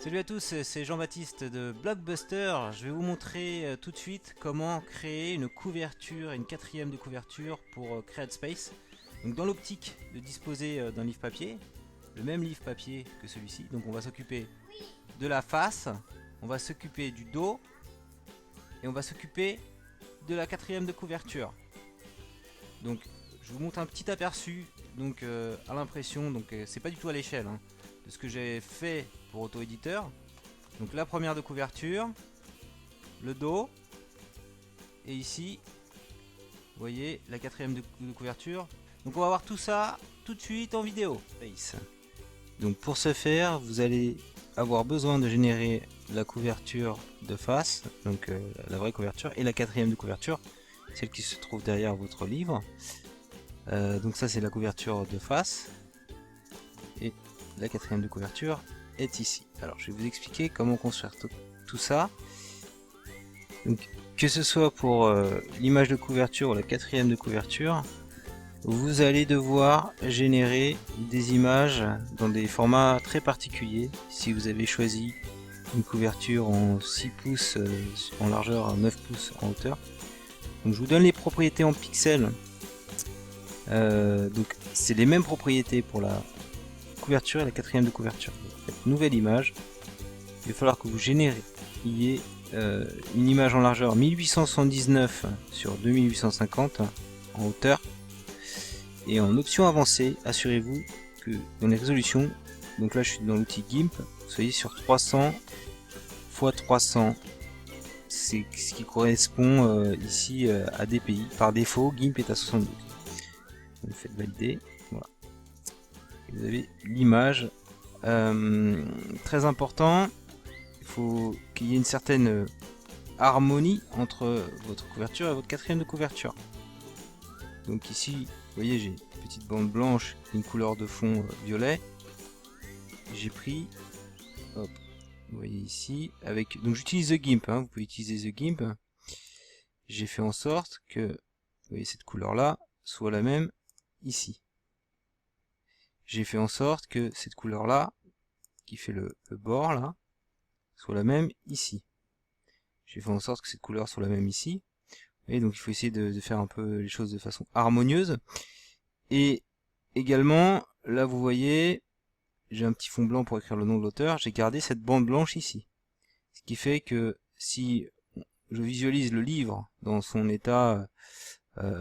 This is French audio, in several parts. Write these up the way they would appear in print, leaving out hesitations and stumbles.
Salut à tous, c'est Jean-Baptiste de Blockbuster. Je vais vous montrer tout de suite comment créer une couverture, une quatrième de couverture pour CreateSpace. Donc dans l'optique de disposer d'un livre papier, le même livre papier que celui-ci. Donc on va s'occuper de la face, on va s'occuper du dos et on va s'occuper de la quatrième de couverture. Donc je vous montre un petit aperçu donc à l'impression, donc c'est pas du tout à l'échelle de ce que j'ai fait pour auto-éditeur. Donc la première de couverture, le dos, et ici vous voyez la quatrième de couverture. Donc on va voir tout ça tout de suite en vidéo. Donc pour ce faire, vous allez avoir besoin de générer la couverture de face, donc la vraie couverture, et la quatrième de couverture, celle qui se trouve derrière votre livre. Donc ça c'est la couverture de face, et la quatrième de couverture est ici. Alors je vais vous expliquer comment construire tout ça. Donc, que ce soit pour l'image de couverture ou la quatrième de couverture, vous allez devoir générer des images dans des formats très particuliers. Si vous avez choisi une couverture en 6 pouces en largeur, 9 pouces en hauteur. Donc je vous donne les propriétés en pixels. Donc c'est les mêmes propriétés pour la couverture et la quatrième de couverture. Donc, nouvelle image, il va falloir que vous génériez une image en largeur 1879 sur 2850 en hauteur, et en option avancée, assurez-vous que dans les résolutions, donc là je suis dans l'outil GIMP, vous soyez sur 300 x 300, c'est ce qui correspond ici à DPI. Par défaut, GIMP est à 72. Vous faites valider, voilà. Et vous avez l'image. Très important, il faut qu'il y ait une certaine harmonie entre votre couverture et votre quatrième de couverture. Donc ici, vous voyez, j'ai une petite bande blanche, une couleur de fond violet. J'ai pris, hop, vous voyez ici, avec, donc j'utilise The GIMP, vous pouvez utiliser The GIMP. J'ai fait en sorte que, vous voyez, cette couleur-là soit la même ici. J'ai fait en sorte que cette couleur-là, qui fait le bord là, soit la même ici. J'ai fait en sorte que cette couleur soit la même ici. Et donc il faut essayer de faire un peu les choses de façon harmonieuse. Et également, là vous voyez, j'ai un petit fond blanc pour écrire le nom de l'auteur, j'ai gardé cette bande blanche ici. Ce qui fait que si je visualise le livre dans son état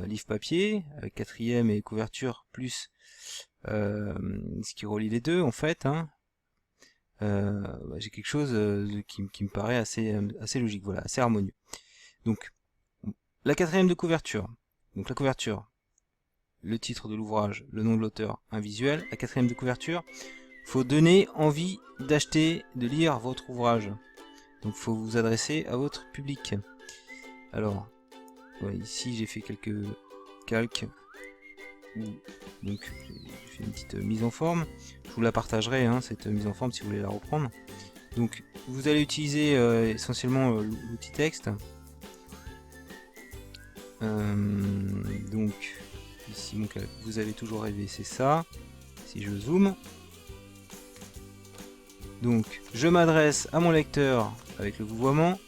livre papier, avec quatrième et couverture, plus ce qui relie les deux en fait, j'ai quelque chose qui me paraît assez logique, voilà, assez harmonieux. Donc la quatrième de couverture, donc la couverture, le titre de l'ouvrage, le nom de l'auteur, un visuel. La quatrième de couverture, faut donner envie d'acheter, de lire votre ouvrage. Donc faut vous adresser à votre public. Alors, ouais, ici j'ai fait quelques calques. Donc j'ai fait une petite mise en forme. Je vous la partagerai, cette mise en forme, si vous voulez la reprendre. Donc vous allez utiliser essentiellement l'outil texte. Donc ici mon calque, vous avez toujours rêvé, c'est ça. Si je zoome, donc je m'adresse à mon lecteur avec le vouvoiement.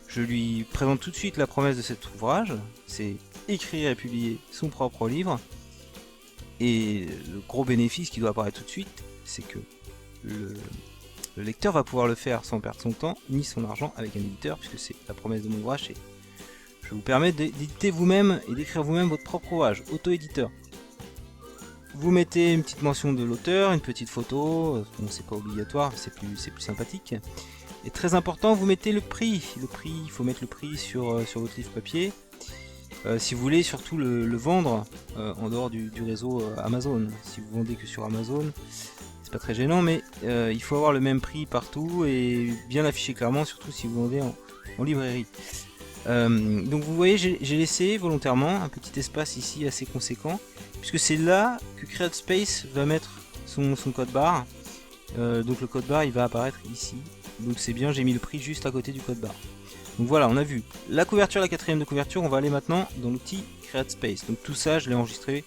Je lui présente tout de suite la promesse de cet ouvrage, c'est écrire et publier son propre livre. Et le gros bénéfice qui doit apparaître tout de suite, c'est que le lecteur va pouvoir le faire sans perdre son temps ni son argent avec un éditeur, puisque c'est la promesse de mon ouvrage, c'est je vous permets d'éditer vous-même et d'écrire vous-même votre propre ouvrage, auto-éditeur. Vous mettez une petite mention de l'auteur, une petite photo, bon c'est pas obligatoire, c'est plus sympathique. Et très important, vous mettez le prix, il faut mettre le prix sur votre livre papier. Si vous voulez surtout le vendre en dehors du réseau Amazon. Si vous vendez que sur Amazon, c'est pas très gênant, mais il faut avoir le même prix partout et bien l'afficher clairement, surtout si vous vendez en librairie. Donc vous voyez, j'ai laissé volontairement un petit espace ici assez conséquent, puisque c'est là que CreateSpace va mettre son code barre. Donc le code barre il va apparaître ici, donc c'est bien, j'ai mis le prix juste à côté du code barre. Donc voilà, on a vu la couverture, la quatrième de couverture. On va aller maintenant dans l'outil CreateSpace. Donc tout ça je l'ai enregistré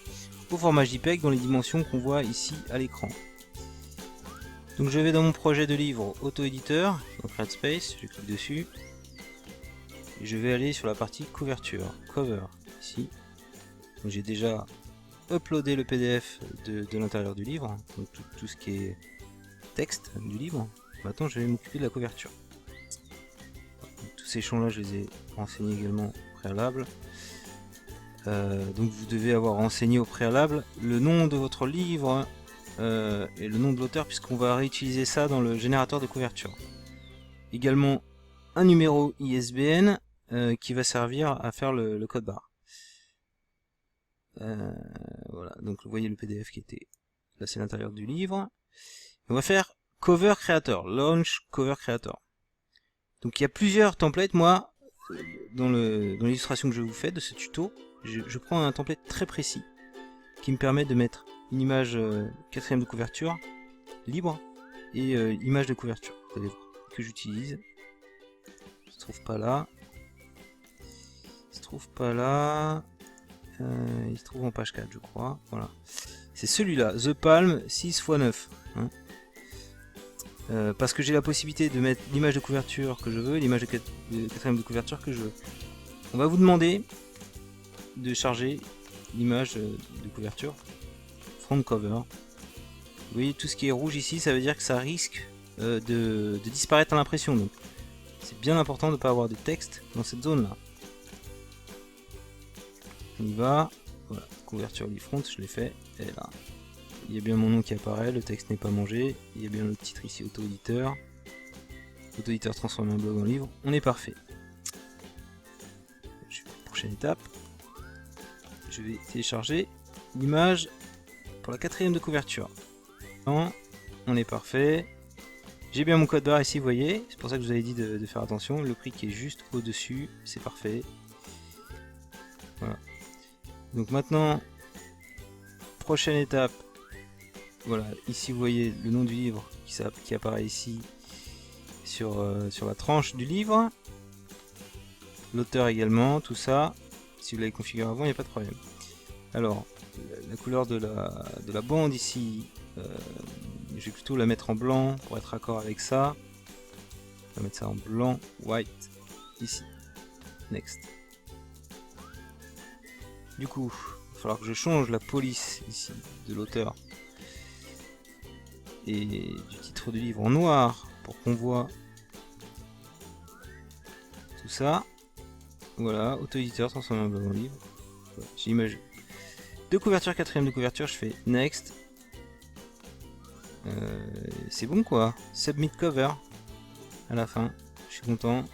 au format JPEG dans les dimensions qu'on voit ici à l'écran. Donc je vais dans mon projet de livre auto-éditeur, donc CreateSpace, je clique dessus. Et je vais aller sur la partie couverture, cover, ici. J'ai déjà uploadé le PDF de l'intérieur du livre, donc tout ce qui est texte du livre. Maintenant je vais m'occuper de la couverture. Tous ces champs là je les ai renseignés également au préalable. Donc vous devez avoir renseigné au préalable le nom de votre livre et le nom de l'auteur, puisqu'on va réutiliser ça dans le générateur de couverture. Également un numéro ISBN qui va servir à faire le code barre. Voilà, donc vous voyez le PDF qui était là, c'est l'intérieur du livre. On va faire cover creator, launch cover creator. Donc il y a plusieurs templates. Moi, dans l'illustration que je vous fais de ce tuto, je prends un template très précis qui me permet de mettre une image quatrième de couverture libre et image de couverture. Vous allez voir que j'utilise. Il se trouve pas là. Il se trouve pas là. Il se trouve en page 4 je crois. Voilà. C'est celui-là, The Palm 6x9. Hein. Parce que j'ai la possibilité de mettre l'image de couverture que je veux, l'image de quatrième de couverture que je veux. On va vous demander de charger l'image de couverture front cover. Vous voyez tout ce qui est rouge ici, ça veut dire que ça risque de disparaître à l'impression. Donc c'est bien important de ne pas avoir de texte dans cette zone là. On y va. Voilà, couverture du front, je l'ai fait. Et là, il y a bien mon nom qui apparaît, le texte n'est pas mangé. Il y a bien le titre ici, auto-éditeur. Auto-éditeur transforme un blog en livre. On est parfait. Prochaine étape. Je vais télécharger l'image pour la quatrième de couverture. Non, on est parfait. J'ai bien mon code barre ici, vous voyez. C'est pour ça que je vous avais dit de faire attention. Le prix qui est juste au-dessus, c'est parfait. Voilà. Donc maintenant, prochaine étape. Voilà, ici vous voyez le nom du livre qui apparaît ici sur la tranche du livre. L'auteur également, tout ça. Si vous l'avez configuré avant, il n'y a pas de problème. Alors, la couleur de la bande ici, je vais plutôt la mettre en blanc pour être raccord avec ça. On va mettre ça en blanc, white, ici. Next. Du coup, il va falloir que je change la police ici de l'auteur et du titre du livre en noir pour qu'on voit tout ça. Voilà, auto-éditeur transforme un blog en livre. Voilà, j'ai l'image de couverture, quatrième de couverture, je fais next. C'est bon quoi, submit cover à la fin, je suis content.